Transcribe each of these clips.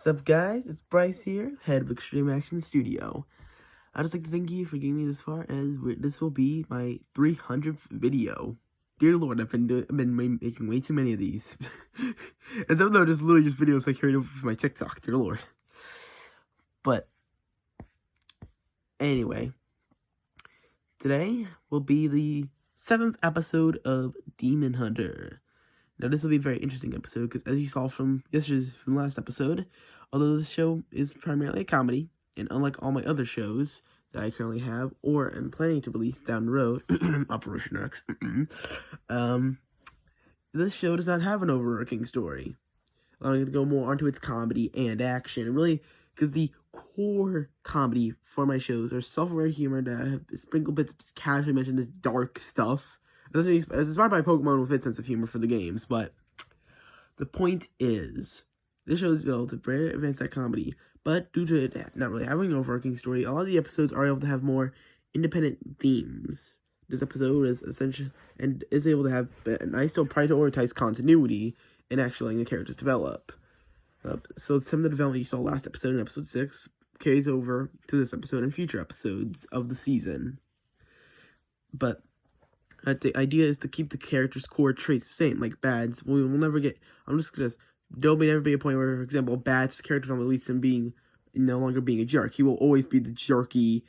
Sup guys, it's Bryce here, head of Extreme Action Studio. I'd just like to thank you for getting me this far, as this will be my 300th video. Dear Lord, I've been making way too many of these. And some of them are just literally just videos I carried over from my TikTok, dear Lord. But, anyway, today will be the 7th episode of Demon Hunter. Now, this will be a very interesting episode, because as you saw from last episode, although this show is primarily a comedy, and unlike all my other shows that I currently have, or am planning to release down the road, Operation X, this show does not have an overarching story, allowing it to go more onto its comedy and action, and really, because the core comedy for my shows are self-aware humor that have sprinkled bits of casually mentioned this dark stuff. It's inspired by Pokemon with its sense of humor for the games, but the point is, this show is built with very advanced at comedy, but due to it not really having an overarching story, a lot of the episodes are able to have more independent themes. This episode is essential and is able to have a nice to prioritize continuity and actually letting the characters develop. So some of the development you saw last episode in episode 6 carries over to this episode and future episodes of the season. But the idea is to keep the character's core traits the same, like Bad's. We will never get. There'll never be a point where, for example, Bad's character development leads to him no longer being a jerk. He will always be the jerky,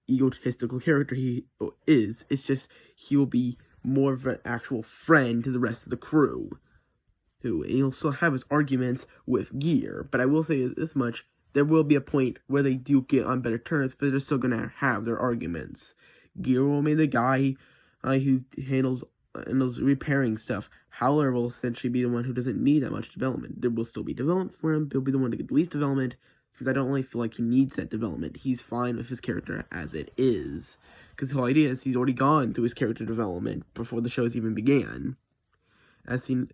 egotistical character he is. It's just he will be more of an actual friend to the rest of the crew. He'll still have his arguments with Gear, but I will say this much: there will be a point where they do get on better terms, but they're still gonna have their arguments. Gear will be the guy who handles repairing stuff. Howler will essentially be the one who doesn't need that much development. There will still be development for him. He'll be the one to get the least development, since I don't really feel like he needs that development. He's fine with his character as it is, because the whole idea is he's already gone through his character development before the shows even began. Since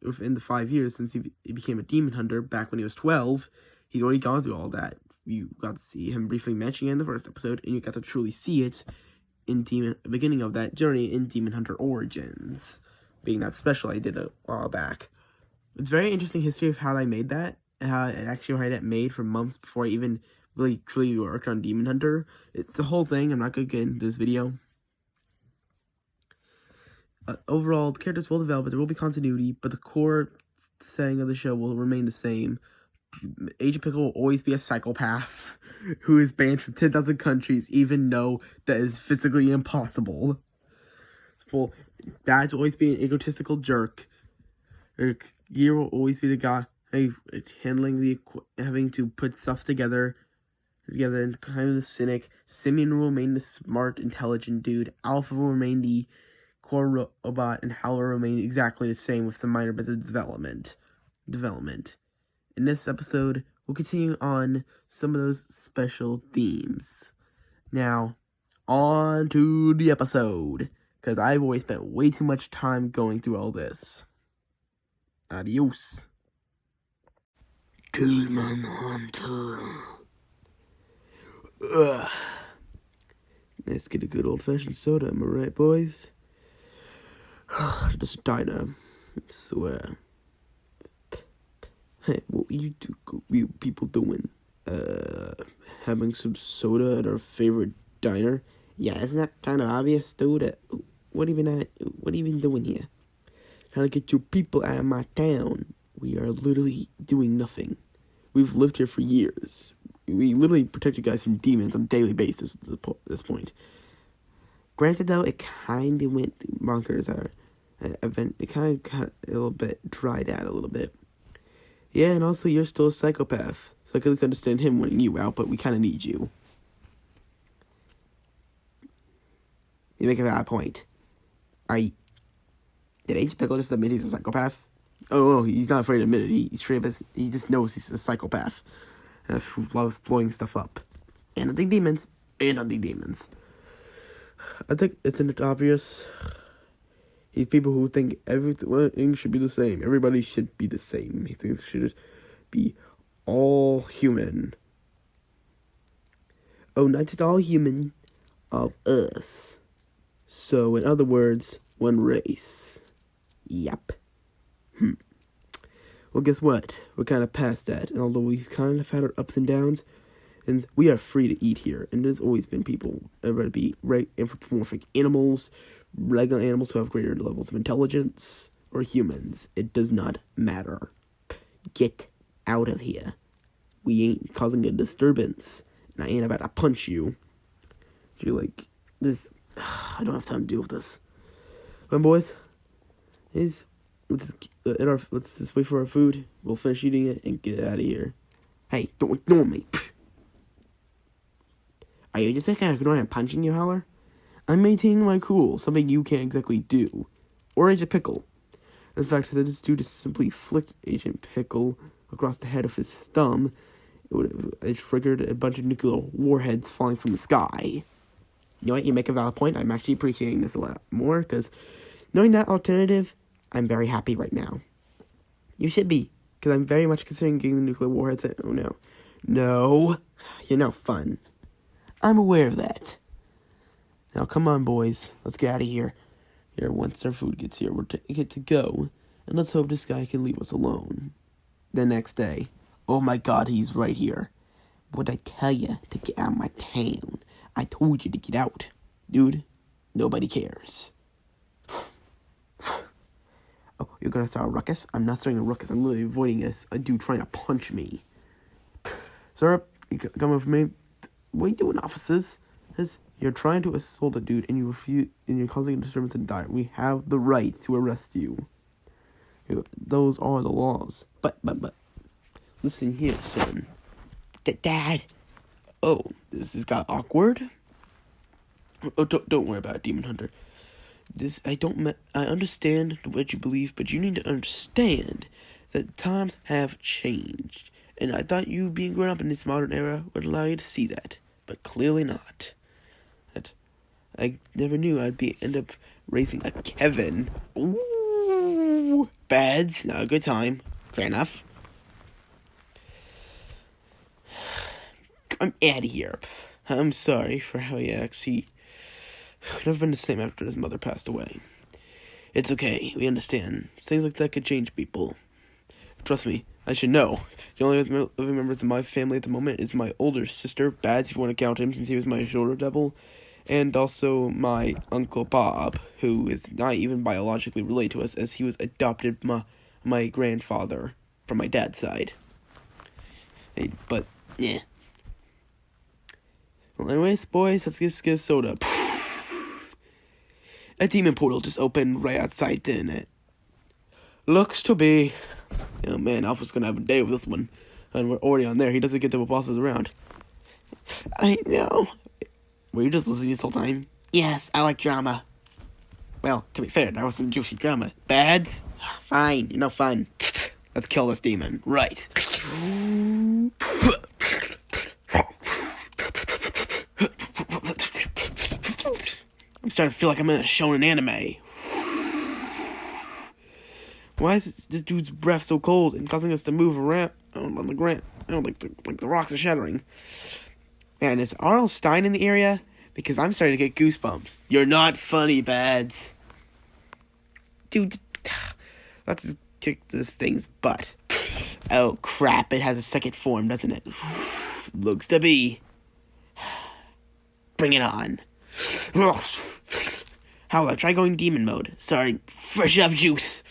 within the 5 years since he became a demon hunter back when he was 12, he's already gone through all that. You got to see him briefly mentioned in the first episode, and you got to truly see it in beginning of that journey in Demon Hunter Origins, being that special I did a while back. It's very interesting history of how I made that, and how I actually had it made for months before I even really truly worked on Demon Hunter. It's the whole thing. I'm not going to get into this video. Overall, the characters will develop, but there will be continuity, but the core setting of the show will remain the same. Agent Pickle will always be a psychopath who is banned from 10,000 countries, even though that is physically impossible. Bad's will always be an egotistical jerk. Gear will always be the guy having to put stuff together and kind of the cynic. Simeon will remain the smart, intelligent dude. Alpha will remain the core robot, and Howler will remain exactly the same with some minor bits of development. In this episode, we'll continue on some of those special themes. Now, on to the episode, because I've always spent way too much time going through all this. Adios. Demon Hunter. Let's get a good old-fashioned soda, am I right, boys? Just a diner, I swear. Hey, what you people doing? Having some soda at our favorite diner? Yeah, isn't that kind of obvious, dude? What are you even doing here? Trying to get your people out of my town. We are literally doing nothing. We've lived here for years. We literally protect you guys from demons on a daily basis at this point. Granted, though, it kind of went bonkers. Our event, it kind of got a little bit dried out a little bit. Yeah, and also you're still a psychopath, so I can at least understand him wanting you out, but we kind of need you. You make a valid point. Did Agent Pickle just admit he's a psychopath? Oh, no, he's not afraid to admit it. He just knows he's a psychopath who loves blowing stuff up. And hunting demons. I think it's obvious. He's people who think everything should be the same. Everybody should be the same. He thinks it should be all human. Oh, not just all human, all us. So, in other words, one race. Yep. Well, guess what? We're kind of past that. And although we've kind of had our ups and downs, and we are free to eat here. And there's always been people that would be anthropomorphic animals, regular animals who have greater levels of intelligence, or humans. It does not matter. Get out of here. We ain't causing a disturbance. And I ain't about to punch you. You're like, this. I don't have time to deal with this. Come on, boys. Let's just wait for our food. We'll finish eating it and get out of here. Hey, don't ignore me. Are you just kind of ignoring and punching you, Howler? I'm maintaining my cool, something you can't exactly do. Or Agent Pickle. In fact, as this dude just simply flicked Agent Pickle across the head of his thumb, it triggered a bunch of nuclear warheads falling from the sky. You know what? You make a valid point. I'm actually appreciating this a lot more, because knowing that alternative, I'm very happy right now. You should be, because I'm very much considering getting the nuclear warheads. Oh, no. No. You're no fun. I'm aware of that. Now, come on, boys. Let's get out of here. Once our food gets here, we're get to go. And let's hope this guy can leave us alone. The next day. Oh my god, he's right here. What'd I tell you to get out of my town? I told you to get out. Dude, nobody cares. Oh, you're gonna start a ruckus? I'm not starting a ruckus. I'm literally avoiding a dude trying to punch me. Sir, you come with me. What are you doing, officers? You're trying to assault a dude and you refuse, and you're causing a disturbance and dire. We have the right to arrest you. Those are the laws. But, listen here, son. Dad. Oh, this has got awkward. Oh, don't worry about it, Demon Hunter. I understand what you believe, but you need to understand that times have changed. And I thought you being grown up in this modern era would allow you to see that. But clearly not. I never knew I'd end up raising a Kevin. Ooh, bads. Not a good time. Fair enough. I'm out of here. I'm sorry for how he acts. He could have been the same after his mother passed away. It's okay. We understand. Things like that could change people. Trust me, I should know. The only living members of my family at the moment is my older sister, Bads, if you want to count him, since he was my shoulder devil, and also my Uncle Bob, who is not even biologically related to us, as he was adopted by my grandfather from my dad's side. But, yeah. Well, anyways, boys, let's get a soda. A demon portal just opened right outside, didn't it? Looks to be. Oh man, Alpha's gonna have a day with this one. And we're already on there. He doesn't get to boss us around. I know. Were you just listening this whole time? Yes, I like drama. Well, to be fair, that was some juicy drama. Bad? Fine, you're no fun. Let's kill this demon. Right. I'm starting to feel like I'm in a shonen anime. Why is this dude's breath so cold and causing us to move around on the ground? Like the rocks are shattering. Man, is R.L. Stine in the area? Because I'm starting to get goosebumps. You're not funny, Bads. Dude, let's just kick this thing's butt. Oh, crap. It has a second form, doesn't it? Looks to be. Bring it on. Howler, try going demon mode. Sorry, fresh off juice.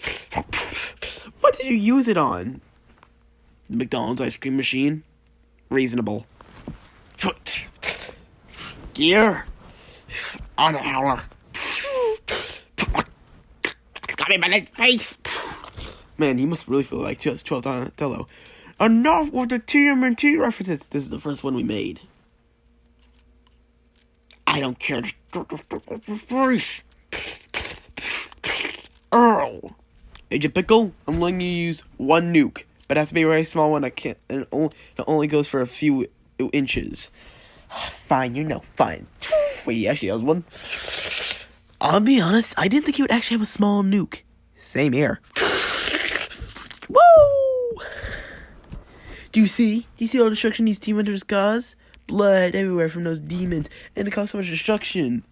What did you use it on? The McDonald's ice cream machine? Reasonable. Gear. On a Howler. It's got me in my face. Man, he must really feel like just 12 Donatello. Enough with the TMNT references. This is the first one we made. I don't care. Face. Oh. Agent Pickle, I'm letting you use one nuke, but it has to be a very small one. It only goes for a few inches. Fine, you know, fine. Wait, he actually has one? I'll be honest, I didn't think he would actually have a small nuke. Same here. Woo! Do you see all the destruction these team members cause? Blood everywhere from those demons, and it caused so much destruction.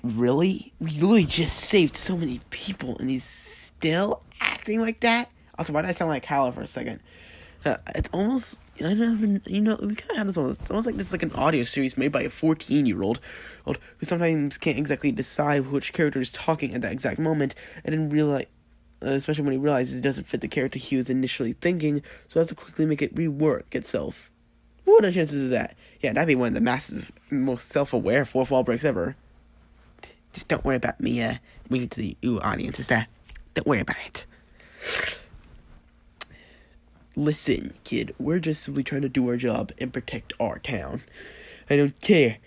Really? We literally just saved so many people, and he's still acting like that? Also, why did I sound like Howler for a second? It's almost, I don't know, we kind of have this one. It's almost like this is like an audio series made by a 14-year-old who sometimes can't exactly decide which character is talking at that exact moment, and then realize, especially when he realizes it doesn't fit the character he was initially thinking, so has to quickly make it rework itself. What are the chances of that? Yeah, that'd be one of the most self-aware fourth wall breaks ever. Just don't worry about me, winking to the audience, don't worry about it. Listen, kid, we're just simply trying to do our job and protect our town. I don't care.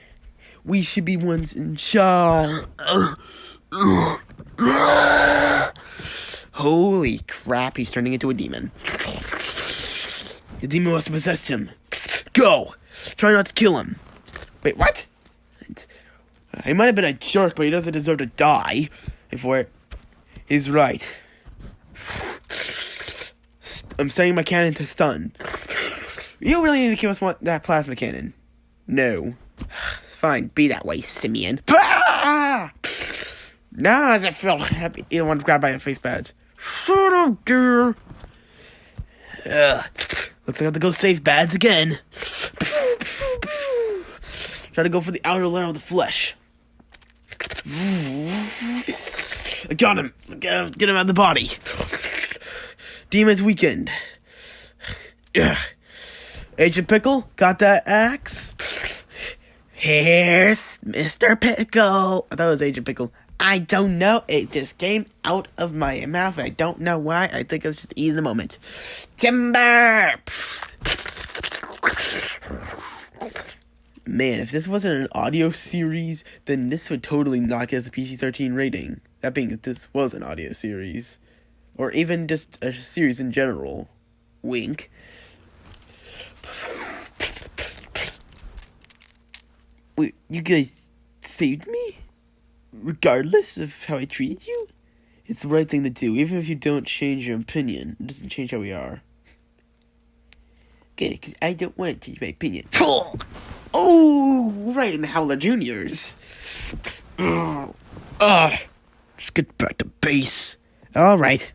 We should be ones in charge. Holy crap, he's turning into a demon. The demon must have possessed him. Go! Try not to kill him. Wait, what? He might have been a jerk, but he doesn't deserve to die. He's right. I'm setting my cannon to stun. You really need to give us that plasma cannon. No. Fine, be that way, Simeon. Bah! Now does it feel happy? You don't want to grab by the face pads. Shut up, dear. Looks like I have to go save Bads again. Try to go for the outer layer of the flesh. I got him. Get him out of the body. Demon's weakened. Agent Pickle, got that axe? Here's Mr. Pickle. I thought it was Agent Pickle. I don't know. It just came out of my mouth. I don't know why. I think I was just eating the moment. Timber! Man, if this wasn't an audio series, then this would totally not get us a PG-13 rating. That being if this was an audio series. Or even just a series in general. Wink. Wait, you guys saved me? Regardless of how I treated you? It's the right thing to do, even if you don't change your opinion. It doesn't change how we are. Okay, because I don't want to change my opinion. Oh, right in the Howler Juniors. Let's get back to base. Alright.